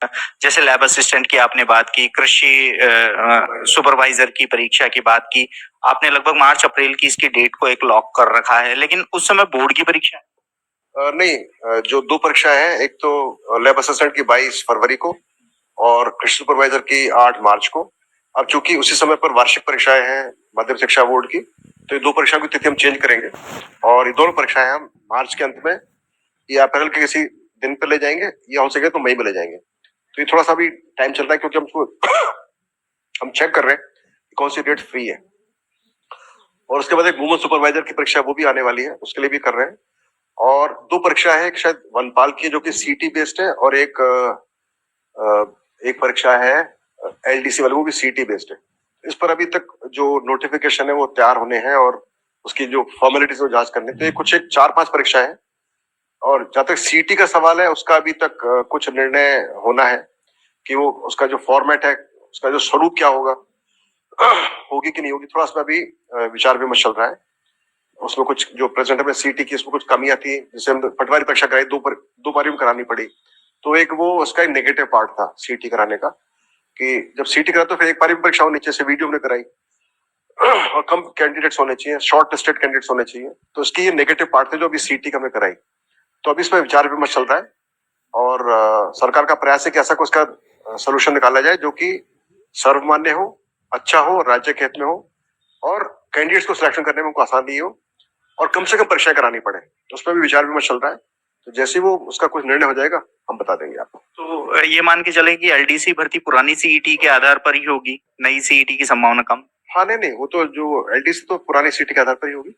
जैसे lab assistant की आपने बात की, कृषि सुपरवाइजर की परीक्षा की बात की, आपने लगभग मार्च अप्रैल की इसकी डेट को एक लॉक कर रखा है, लेकिन उस समय बोर्ड की परीक्षा नहीं, जो 2 परीक्षाएं हैं, एक तो लैब असिस्टेंट की 22 फरवरी को और कृषि सुपरवाइजर की 8 मार्च को। अब चूंकि उसी समय पर वार्षिक परीक्षाएं हैं माध्यमिक शिक्षा बोर्ड की, तो ये 2 परीक्षाओं की तिथि हम चेंज करेंगे और ये दोनों परीक्षाएं हम मार्च के अंत में या अप्रैल के किसी दिन पर ले जाएंगे या हो सके तो मई में ले जाएंगे। तो ये थोड़ा सा भी टाइम चल रहा है क्योंकि हम चेक कर रहे हैं कि कौन सी डेट फ्री है। और उसके बाद एक वुमन सुपरवाइजर की परीक्षा वो भी आने वाली है, उसके लिए भी कर रहे हैं। और 2 परीक्षा है, एक शायद वनपाल की जो कि सीटी बेस्ड है और एक परीक्षा है एलडीसी वाली, वो भी सीटी बेस्ड है। इस पर अभी तक जो नोटिफिकेशन है वो तैयार होने हैं और उसकी जो फॉर्मेलिटीज वो जांच करने, तो ये कुछ एक 4-5 परीक्षा है। और जहां तक सीटी का सवाल है उसका अभी तक कुछ निर्णय होना है कि वो उसका जो फॉर्मेट है, उसका जो स्वरूप क्या होगा, होगी कि नहीं होगी, थोड़ा उसमें अभी विचार विमर्श चल रहा है। उसमें कुछ जो प्रेजेंट में सीटी की उसमें कुछ कमियां थी, जिसे हम पटवारी परीक्षा कराई, 2 बारी में करानी पड़ी। तो एक वो उसका एक नेगेटिव पार्ट था सीटी कराने का कि जब सीटी करा तो फिर एक बारी में परीक्षा नीचे से वीडियो में कराई और कम कैंडिडेट्स होने चाहिए, शॉर्ट लिस्टेड कैंडिडेट्स होने चाहिए। तो इसकी ये नेगेटिव पार्ट थे जो अभी सीटी का में कराई। तो अभी इसमें विचार विमर्श चल रहा है और सरकार का प्रयास है कि ऐसा कुछ का सोल्यूशन निकाला जाए जो कि सर्वमान्य हो, अच्छा हो, राज्य के हित में हो और कैंडिडेट्स को सिलेक्शन करने में उनको आसानी हो और कम से कम परीक्षाएं करानी पड़े। तो उस पर भी विचार विमर्श चल रहा है। तो जैसे वो उसका कुछ निर्णय हो जाएगा हम बता देंगे आपको। तो ये मान के चले कि एलडीसी भर्ती पुरानी सीईटी के आधार पर ही होगी, नई सीईटी की संभावना कम? हाँ, नहीं, वो तो जो एलडीसी तो पुरानी सीटी के आधार पर ही होगी।